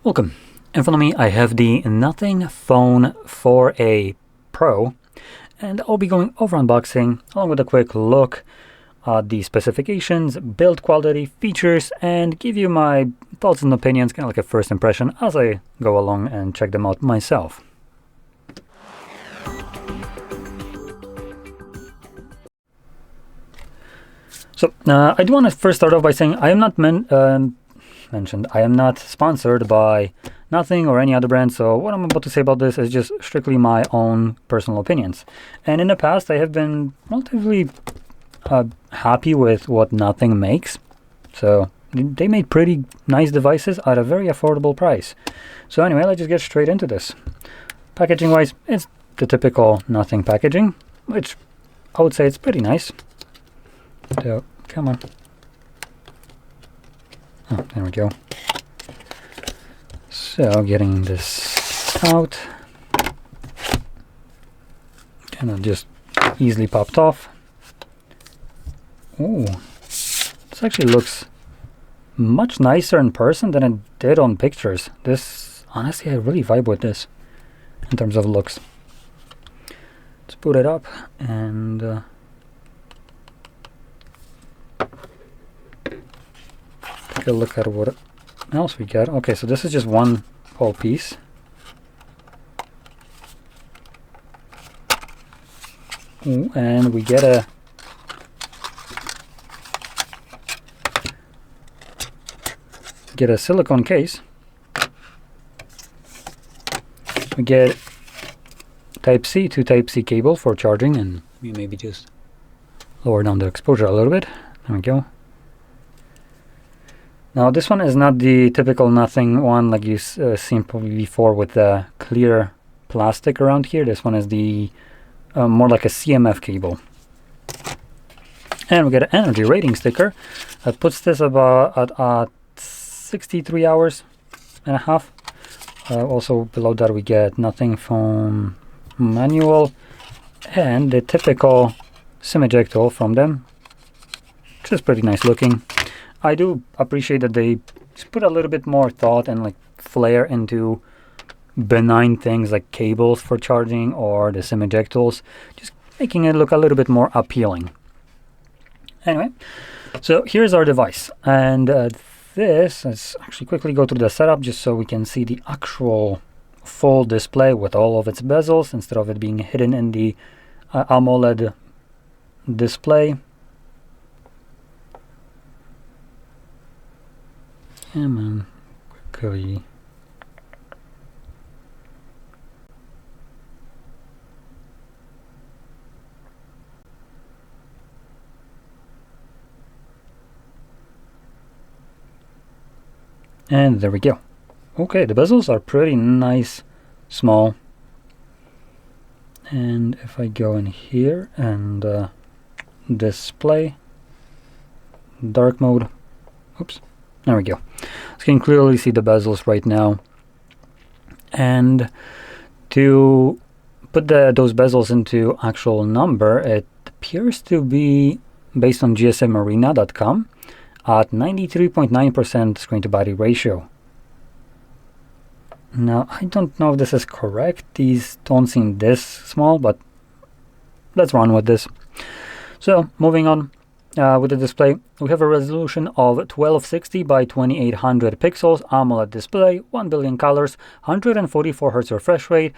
Welcome. In front of me I have the Nothing Phone 4a Pro, and I'll be going over unboxing along with a quick look at the specifications, build quality, features, and give you my thoughts and opinions, kind of like a first impression as I go along and check them out myself. So I do want to first start off by saying I am not I am not sponsored by Nothing or any other brand, so what I'm about to say about this is just strictly my own personal opinions. And in the past I have been relatively happy with what Nothing makes. So they made pretty nice devices at a very affordable price. So anyway, let's just get straight into this. Packaging wise, it's the typical Nothing packaging, which I would say it's pretty nice. So come on. Oh, there we go. So getting this out, kind of just easily popped off. Oh, this actually looks much nicer in person than it did on pictures. This, honestly, I really vibe with this in terms of looks. Let's boot it up and take a look at what else we got. Okay, so this is just one whole piece. Ooh, and we get a silicone case. We get Type-C to Type-C cable for charging, and we maybe just lower down the exposure a little bit. There we go. Now this one is not the typical Nothing one like you've seen probably before with the clear plastic around here. This one is the more like a CMF cable. And we get an energy rating sticker that puts this about at 63 hours and a half. Also below that we get Nothing Phone manual and the typical SIM eject tool from them, which is pretty nice looking. I do appreciate that they just put a little bit more thought and like flair into benign things like cables for charging or the SIM eject tools, just making it look a little bit more appealing. Anyway, so here's our device, and let's actually quickly go through the setup just so we can see the actual full display with all of its bezels instead of it being hidden in the AMOLED display. Come on, quickly. And there we go. Okay, the bezels are pretty nice, small. And if I go in here and display, dark mode, oops. There we go. So you can clearly see the bezels right now. And to put those bezels into actual number, it appears to be based on gsmarina.com at 93.9% screen to body ratio. Now, I don't know if this is correct. These don't seem this small, but let's run with this. So, moving on. With the display, we have a resolution of 1260 by 2800 pixels, AMOLED display, 1 billion colors, 144 Hz refresh rate,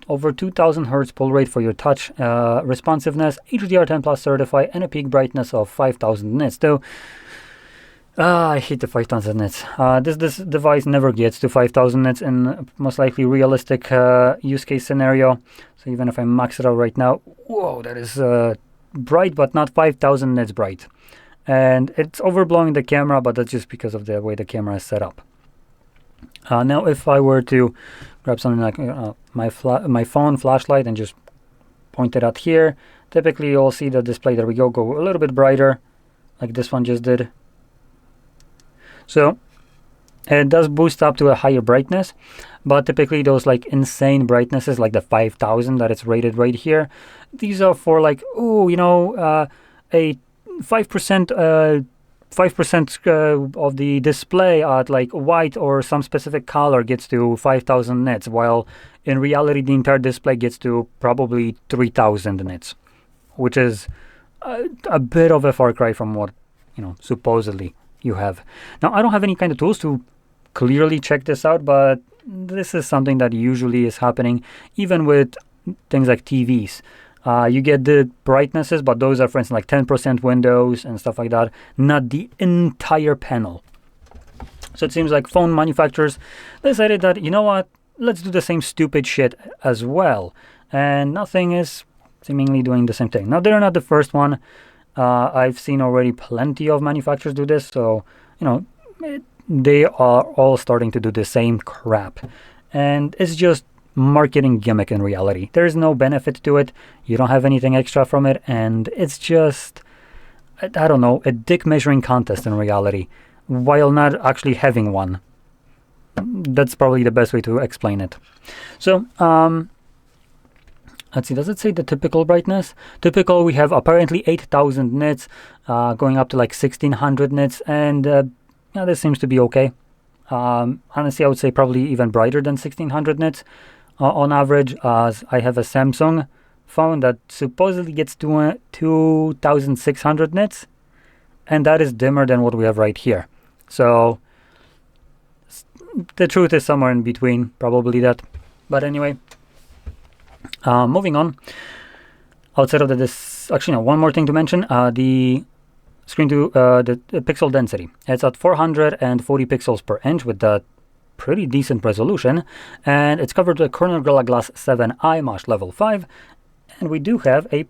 over 2000 Hz pull rate for your touch responsiveness, HDR10 Plus certified, and a peak brightness of 5000 nits. Though, I hate the 5000 nits. This device never gets to 5000 nits in most likely realistic use case scenario. So even if I max it out right now, whoa, that is bright, but not 5000 nits bright, and it's overblowing the camera, but that's just because of the way the camera is set up. Now if I were to grab something like my phone flashlight and just point it out here, typically you'll see the display, there we go a little bit brighter like this one just did. So it does boost up to a higher brightness, but typically those like insane brightnesses like the 5000 that it's rated right here, these are for like, oh, you know, a 5% 5% of the display at like white or some specific color gets to 5,000 nits, while in reality the entire display gets to probably 3,000 nits, which is a bit of a far cry from what, you know, supposedly you have. Now, I don't have any kind of tools to clearly check this out, but this is something that usually is happening even with things like TVs. You get the brightnesses, but those are, for instance, like 10% windows and stuff like that, not the entire panel. So it seems like phone manufacturers decided that, you know what, let's do the same stupid shit as well. And nothing is seemingly doing the same thing. Now, they're not the first one. I've seen already plenty of manufacturers do this. So, you know, they are all starting to do the same crap. And it's just marketing gimmick in reality. There is no benefit to it. You don't have anything extra from it, and it's just, I don't know, a dick measuring contest in reality, while not actually having one. That's probably the best way to explain it. So, let's see, does it say the typical brightness? Typical, we have apparently 8,000 nits, going up to like 1,600 nits, and yeah, this seems to be okay. Honestly, I would say probably even brighter than 1,600 nits. On average, as I have a Samsung phone that supposedly gets to 2,600 nits, and that is dimmer than what we have right here. So the truth is somewhere in between, probably that. But anyway, moving on. Outside of this, actually no, one more thing to mention: the screen to the pixel density. It's at 440 pixels per inch with that pretty decent resolution, and it's covered with Corning Gorilla Glass 7 IMOS level 5, and we do have a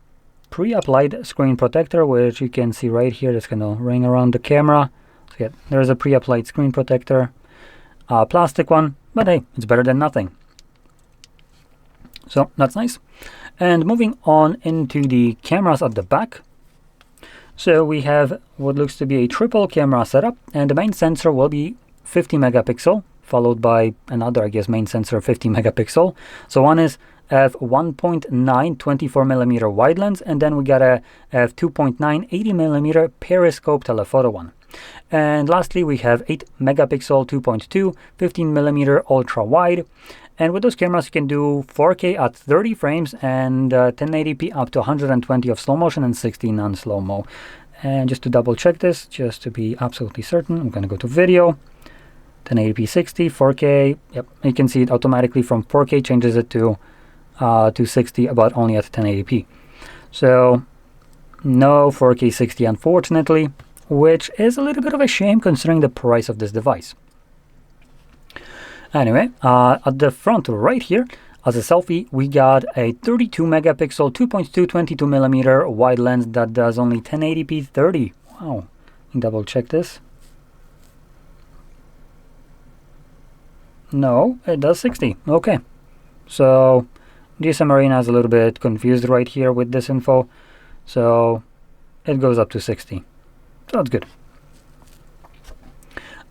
pre-applied screen protector, which you can see right here. It's gonna ring around the camera. So yeah, there's a pre-applied screen protector, plastic one, but hey, it's better than nothing. So that's nice. And moving on into the cameras at the back. So we have what looks to be a triple camera setup, and the main sensor will be 50 megapixel, followed by another, I guess, main sensor 50 megapixel. So one is f1.9 24mm wide lens, and then we got a f2.9 80mm periscope telephoto one. And lastly, we have 8 megapixel 2.2 15mm ultra wide. And with those cameras, you can do 4K at 30 frames and 1080p up to 120 of slow motion and 60 non-slow-mo. And just to double check this, just to be absolutely certain, I'm going to go to video. 1080p 60, 4K, yep, you can see it automatically from 4K changes it to 60, but only at 1080p. So no 4K 60 unfortunately, which is a little bit of a shame considering the price of this device. Anyway, at the front right here, as a selfie, we got a 32 megapixel 2.2 22mm wide lens that does only 1080p 30. Wow, double check this. No, it does 60. Okay, so GSM Arena is a little bit confused right here with this info, so it goes up to 60. So that's good.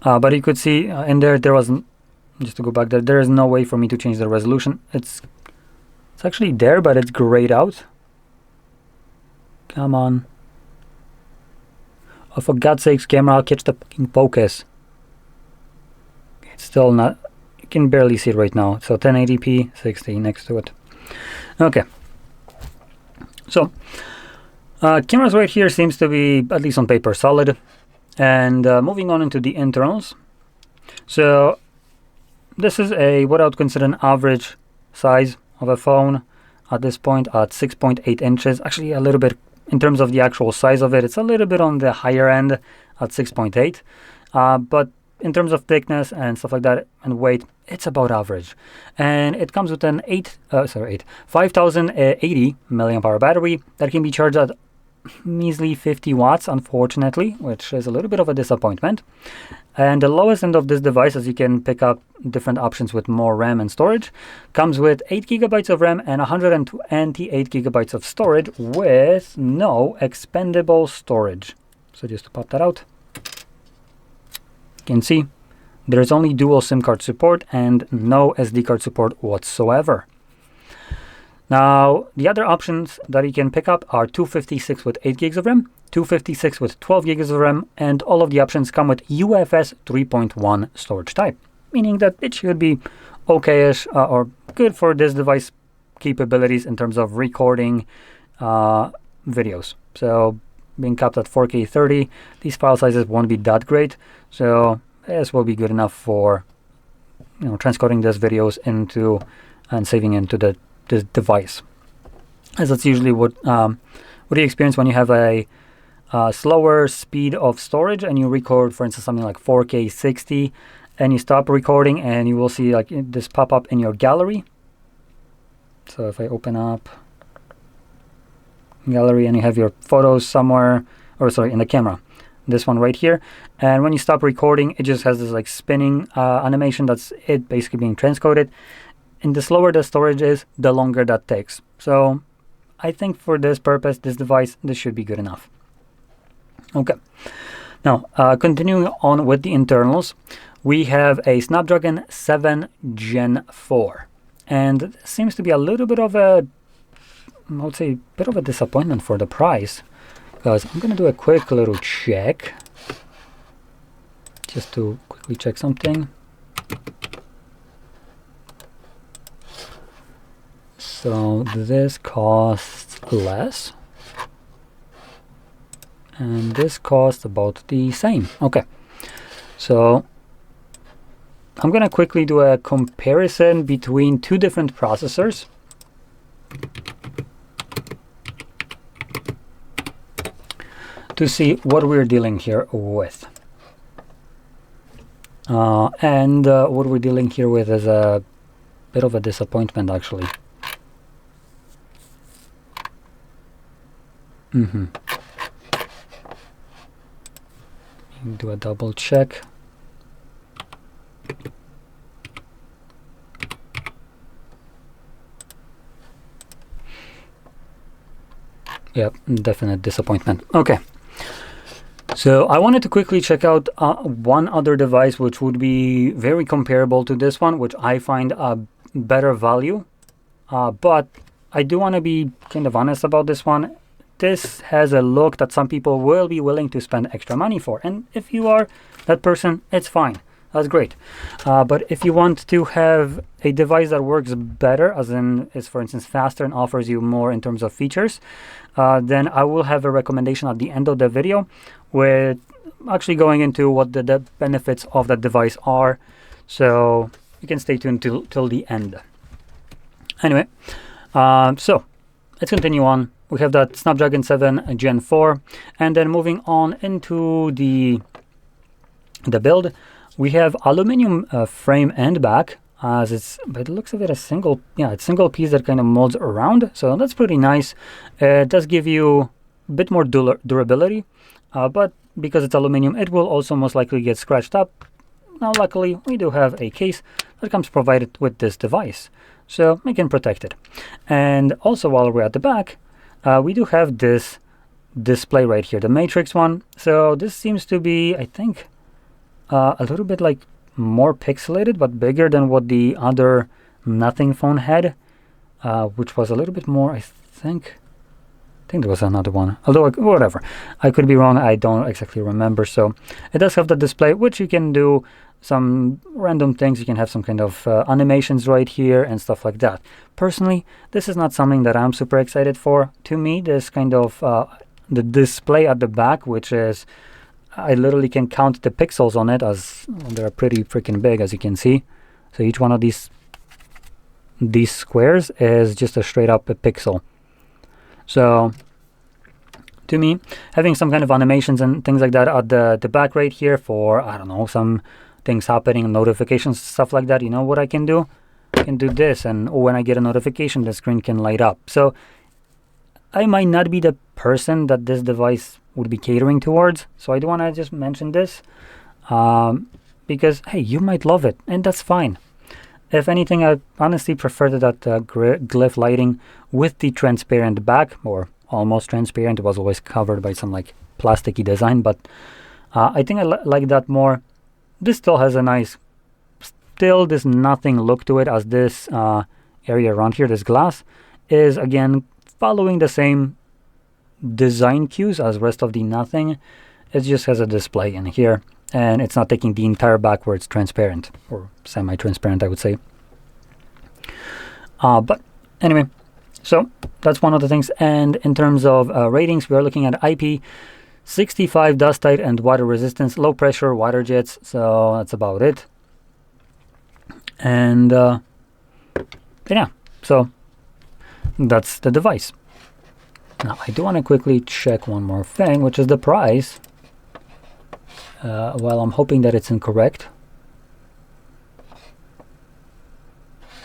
But you could see in there wasn't, just to go back there is no way for me to change the resolution. It's actually there, but it's grayed out. Come on. Oh, for God's sakes, camera, I'll catch the fucking focus. It's still not, you can barely see it right now. So 1080p, 60 next to it. Okay. So, cameras right here seems to be, at least on paper, solid. And moving on into the internals. So, this is what I would consider an average size of a phone at this point at 6.8 inches. Actually, a little bit, in terms of the actual size of it, it's a little bit on the higher end at 6.8. But in terms of thickness and stuff like that and weight, it's about average. And it comes with an 5080 milliamp hour battery that can be charged at measly 50 watts, unfortunately, which is a little bit of a disappointment. And the lowest end of this device, as you can pick up different options with more RAM and storage, comes with 8 gigabytes of RAM and 128 gigabytes of storage with no expendable storage. So just to pop that out, you can see there's only dual SIM card support and no SD card support whatsoever. Now, the other options that you can pick up are 256 with 8 gigs of RAM, 256 with 12 gigs of RAM, and all of the options come with UFS 3.1 storage type, meaning that it should be okay-ish or good for this device capabilities in terms of recording videos. So being capped at 4K 30, these file sizes won't be that great, so this will be good enough for transcoding these videos into and saving into this device, as that's usually what you experience when you have a slower speed of storage and you record, for instance, something like 4K 60, and you stop recording and you will see like this pop up in your gallery. So if I open up gallery and you have your photos somewhere, or sorry, in the camera, this one right here, and when you stop recording, it just has this like spinning animation. That's it basically being transcoded. And the slower the storage is, the longer that takes. So I think for this purpose, this device, this should be good enough. Okay. Now, continuing on with the internals, we have a Snapdragon 7 Gen 4. And it seems to be a little bit of a, I would say, a bit of a disappointment for the price. Because I'm going to do a quick little check. Just to quickly check something. So this costs less, and this costs about the same. Okay, so I'm gonna quickly do a comparison between two different processors. To see what we're dealing here with. And what we're dealing here with is a bit of a disappointment, actually. Do a double check. Yep, definite disappointment. Okay. So I wanted to quickly check out one other device which would be very comparable to this one, which I find a better value. But I do want to be kind of honest about this one. This has a look that some people will be willing to spend extra money for. And if you are that person, it's fine. That's great. But if you want to have a device that works better, as in is, for instance, faster and offers you more in terms of features, then I will have a recommendation at the end of the video with actually going into what the benefits of that device are. So you can stay tuned till the end. Anyway, so let's continue on. We have that Snapdragon 7 Gen 4, and then moving on into the build, we have aluminum frame and back, as it's, by the looks of it, it's single piece that kind of molds around, so that's pretty nice. It does give you a bit more durability, but because it's aluminum, it will also most likely get scratched up. Now, luckily, we do have a case that comes provided with this device, so we can protect it. And also, while we're at the back, we do have this display right here, the Matrix one. So this seems to be, I think, a little bit like more pixelated, but bigger than what the other Nothing phone had, which was a little bit more, I think there was another one, although whatever, I could be wrong, I don't exactly remember. So it does have the display, which you can do some random things. You can have some kind of animations right here and stuff like that. Personally, this is not something that I'm super excited for. To me, this kind of the display at the back, which is, I literally can count the pixels on it, as they're pretty freaking big, as you can see. So each one of these squares is just a straight up a pixel. So to me, having some kind of animations and things like that at the back right here for, I don't know, some things happening, notifications, stuff like that, you know what I can do? I can do this, and when I get a notification, the screen can light up. So I might not be the person that this device would be catering towards, so I do want to just mention this, because, hey, you might love it, and that's fine. If anything, I honestly prefer that glyph lighting with the transparent back, or almost transparent. It was always covered by some like plasticky design, but I think I like that more. This still has a nice, this nothing look to it, as this area around here, this glass, is again following the same design cues as rest of the Nothing. It just has a display in here, and it's not taking the entire back where it's transparent, or semi-transparent, I would say. But anyway, so that's one of the things. And in terms of ratings, we are looking at IP65 dust tight and water resistance, low pressure water jets. So that's about it. And yeah, so that's the device. Now I do want to quickly check one more thing, which is the price. Well, I'm hoping that it's incorrect.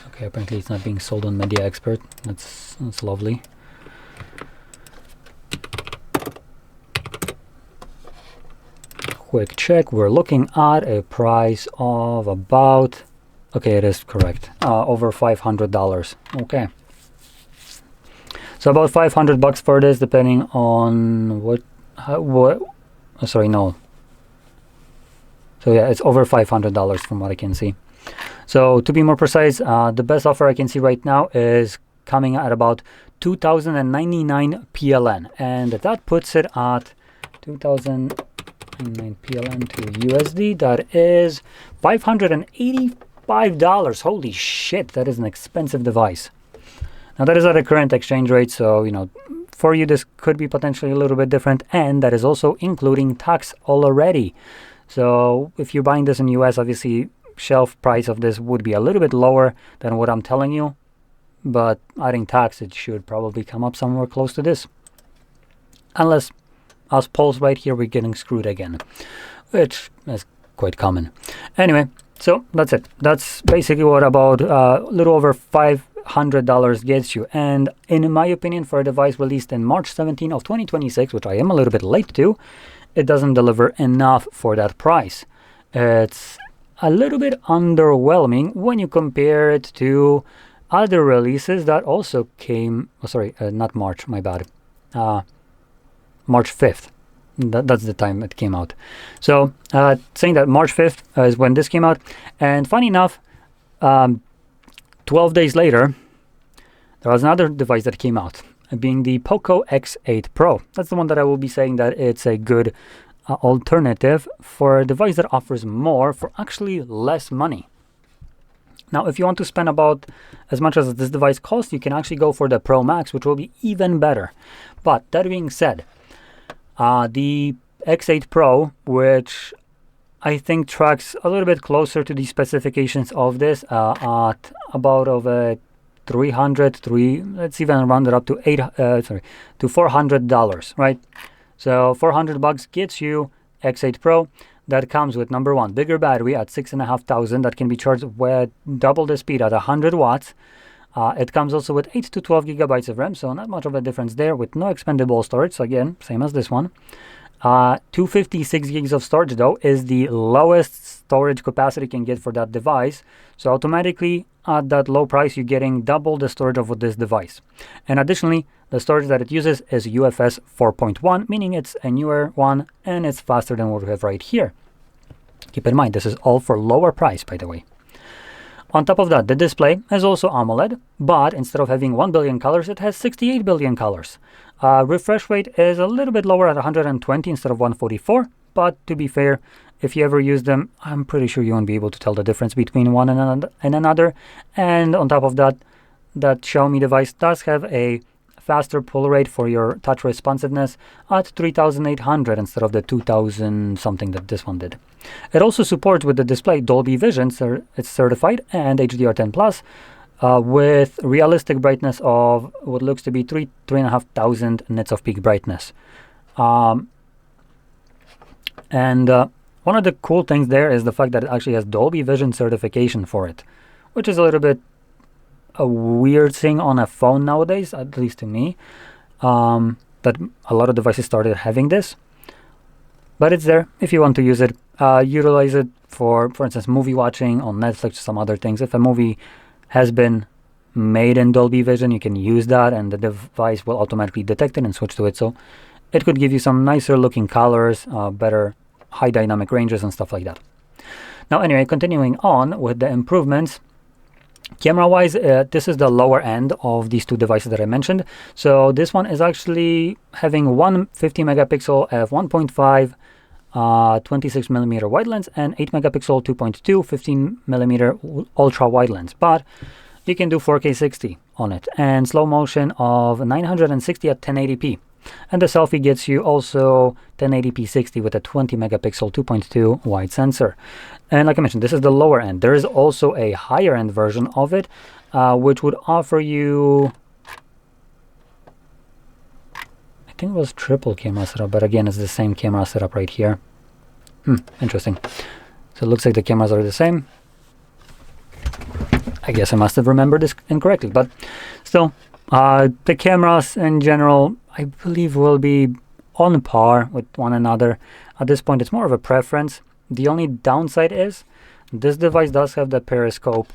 Okay, apparently it's not being sold on Media Expert. That's lovely. Quick check. We're looking at a price of about, okay, it is correct, over $500. Okay. So about $500 for this, depending on sorry, no. So yeah, it's over $500 from what I can see. So to be more precise, the best offer I can see right now is coming at about 2,099 PLN, and that puts it at 2,099 PLN to USD. That is $585. Holy shit, that is an expensive device. Now that is at a current exchange rate, so you know, for you this could be potentially a little bit different, and that is also including tax already. So if you're buying this in US, obviously shelf price of this would be a little bit lower than what I'm telling you, but adding tax, it should probably come up somewhere close to this. Unless us Poles right here, we're getting screwed again, which is quite common. Anyway, so that's it. That's basically what about a little over $500 gets you. And in my opinion, for a device released in March 17 of 2026, which I am a little bit late to, it doesn't deliver enough for that price. It's a little bit underwhelming when you compare it to other releases that also came, oh, sorry, not March, my bad, March 5th. That's the time it came out. So saying that March 5th is when this came out, and funny enough, 12 days later, there was another device that came out, being the POCO X8 Pro. That's the one that I will be saying that it's a good alternative for a device that offers more for actually less money. Now, if you want to spend about as much as this device costs, you can actually go for the Pro Max, which will be even better. But that being said, the X8 Pro, which I think tracks a little bit closer to the specifications of this, at about of a let's even round it up to $400, right? So $400 gets you X8 Pro. That comes with, number one, bigger battery at 6,500 that can be charged with double the speed at 100 watts. It comes also with 8 to 12 gigabytes of RAM, so not much of a difference there, with no expandable storage. So again, same as this one. 256 gigs of storage though is the lowest storage capacity you can get for that device. So automatically at that low price, you're getting double the storage of this device. And additionally, the storage that it uses is UFS 4.1, meaning it's a newer one and it's faster than what we have right here. Keep in mind, this is all for lower price, by the way. On top of that, the display is also AMOLED, but instead of having 1 billion colors, it has 68 billion colors. Refresh rate is a little bit lower at 120 instead of 144, but to be fair, if you ever use them, I'm pretty sure you won't be able to tell the difference between one and another. And on top of that, that Xiaomi device does have a faster pull rate for your touch responsiveness at 3,800 instead of the 2,000 something that this one did. It also supports with the display Dolby Vision, so it's certified, and HDR10 Plus with realistic brightness of what looks to be 3,500 nits of peak brightness. And one of the cool things there is the fact that it actually has Dolby Vision certification for it, which is a little bit a weird thing on a phone nowadays, at least to me, that a lot of devices started having this. But it's there if you want to use it. Utilize it for instance, movie watching on Netflix or some other things. If a movie has been made in Dolby Vision, you can use that and the device will automatically detect it and switch to it. So it could give you some nicer looking colors, better high dynamic ranges and stuff like that. Now anyway, continuing on with the improvements, Camera wise, this is the lower end of these two devices that I mentioned. So this one is actually having one 50 megapixel f1.5 26 millimeter wide lens and 8 megapixel 2.2 15 millimeter ultra wide lens, but you can do 4K 60 on it and slow motion of 960 at 1080p. And the selfie gets you also 1080p 60 with a 20 megapixel 2.2 wide sensor. And like I mentioned, this is the lower end. There is also a higher end version of it, which would offer you, I think it was triple camera setup, but again, it's the same camera setup right here. Interesting. So it looks like the cameras are the same. I guess I must have remembered this incorrectly, but still, the cameras in general, I believe, will be on par with one another. At this point, it's more of a preference. The only downside is this device does have the periscope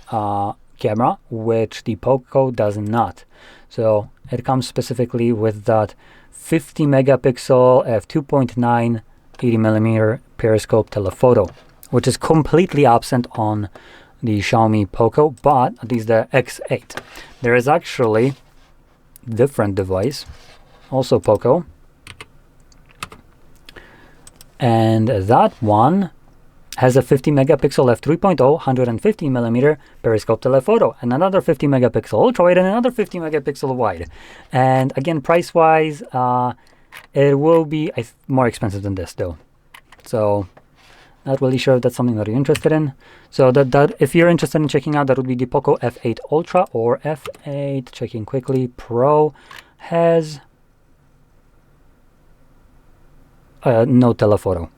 camera, which the POCO does not. So it comes specifically with that 50 megapixel f2.9 80 millimeter periscope telephoto, which is completely absent on the Xiaomi POCO, but at least the X8. There is actually different device, also POCO, and that one has a 50 megapixel f3.0 150 millimeter periscope telephoto, and another 50 megapixel ultra wide, and another 50 megapixel wide. And again, price wise, it will be more expensive than this though. So not really sure if that's something that you're interested in. So that if you're interested in checking out, that would be the POCO F8 Ultra or F8, checking quickly, Pro. Has no telephoto.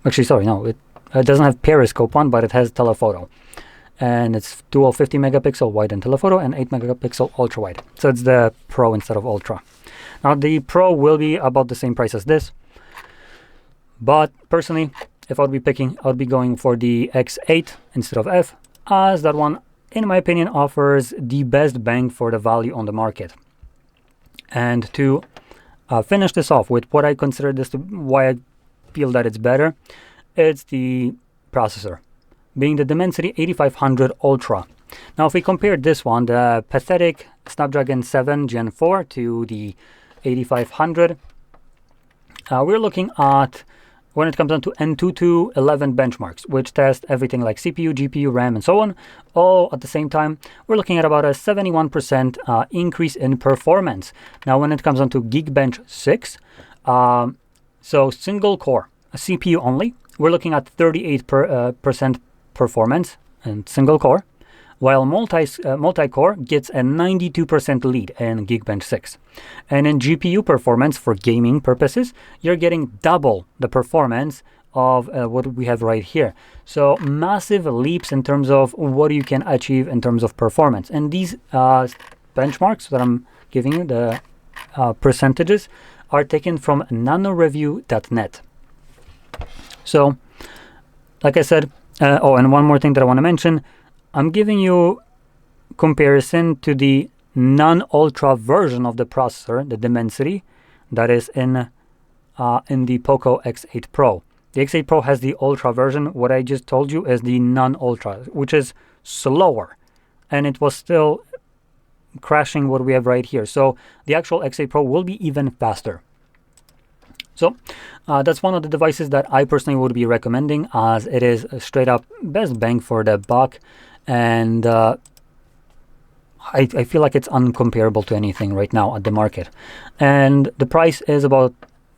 Actually, sorry, no, it doesn't have periscope one, but it has telephoto. And it's dual 50 megapixel wide and telephoto and 8 megapixel ultra wide. So it's the Pro instead of Ultra. Now the Pro will be about the same price as this. But personally, if I would be picking, I would be going for the X8 instead of F, as that one, in my opinion, offers the best bang for the value on the market. And to finish this off with what I consider this to, why I feel that it's better, it's the processor, being the Dimensity 8500 Ultra. Now, if we compare this one, the pathetic Snapdragon 7 Gen 4 to the 8500, we're looking at, when it comes down to N2 11 benchmarks, which test everything like CPU, GPU, RAM, and so on, all at the same time, we're looking at about a 71% increase in performance. Now, when it comes down to Geekbench 6, so single core, a CPU only, we're looking at 38% performance and single core, while multi-core gets a 92% lead in Geekbench 6. And in GPU performance for gaming purposes, you're getting double the performance of what we have right here. So massive leaps in terms of what you can achieve in terms of performance. And these benchmarks that I'm giving you, the percentages, are taken from nanoreview.net. So, like I said, oh, and one more thing that I want to mention, I'm giving you comparison to the non-ultra version of the processor, the Dimensity, that is in the POCO X8 Pro. The X8 Pro has the ultra version. What I just told you is the non-ultra, which is slower, and it was still crashing what we have right here. So the actual X8 Pro will be even faster. So that's one of the devices that I personally would be recommending, as it is a straight up best bang for the buck. And I feel like it's uncomparable to anything right now at the market. And the price is about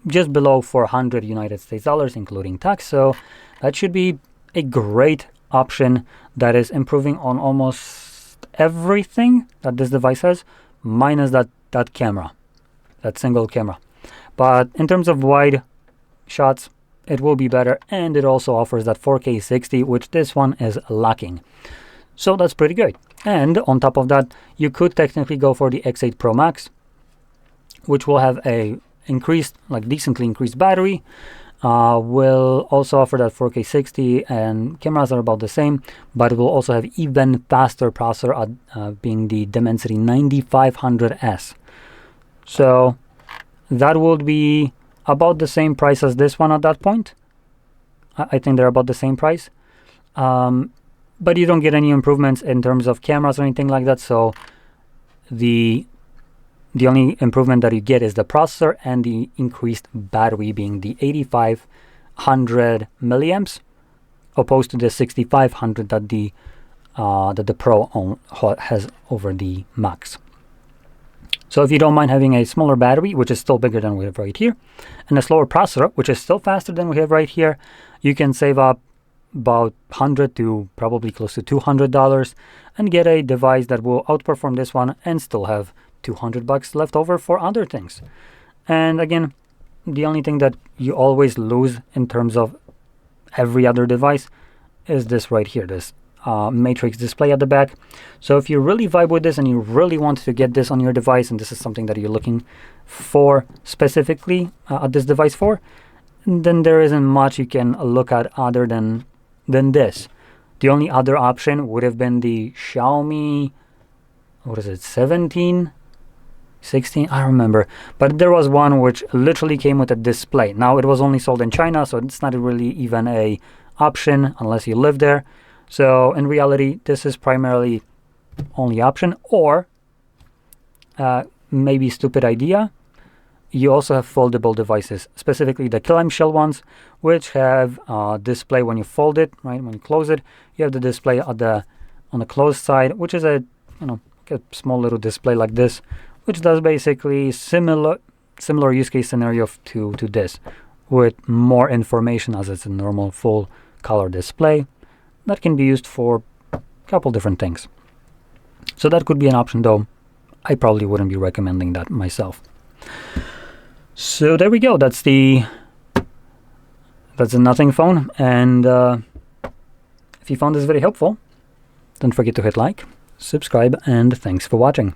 just below 400 United States dollars, including tax. So that should be a great option that is improving on almost everything that this device has, minus that camera, that single camera. But in terms of wide shots, it will be better, and it also offers that 4K 60, which this one is lacking. So that's pretty good. And on top of that, you could technically go for the X8 Pro Max, which will have a decently increased battery, will also offer that 4K 60, and cameras are about the same, but it will also have even faster processor, being the Dimensity 9500S. So that would be about the same price as this one at that point. I think they're about the same price. but you don't get any improvements in terms of cameras or anything like that. So the only improvement that you get is the processor and the increased battery, being the 8500 milliamps opposed to the 6500 that the Pro has over the Max. So if you don't mind having a smaller battery, which is still bigger than we have right here, and a slower processor, which is still faster than we have right here, you can save up about $100 to probably close to $200 and get a device that will outperform this one and still have $200 left over for other things. And again, the only thing that you always lose in terms of every other device is this right here, this matrix display at the back. So if you really vibe with this and you really want to get this on your device, and this is something that you're looking for specifically at this device for, then there isn't much you can look at other than this. The only other option would have been the Xiaomi, what is it, 17, 16, I don't remember, but there was one which literally came with a display. Now it was only sold in China, so it's not really even a option unless you live there. So in reality, this is primarily only option, or maybe stupid idea, you also have foldable devices, specifically the clamshell ones, which have display when you fold it, right? When you close it, you have the display on the closed side, which is a small little display like this, which does basically similar use case scenario to this, with more information, as it's a normal full color display that can be used for a couple different things. So that could be an option, though I probably wouldn't be recommending that myself. So there we go. That's a nothing phone. And if you found this very helpful, don't forget to hit like, subscribe, and thanks for watching.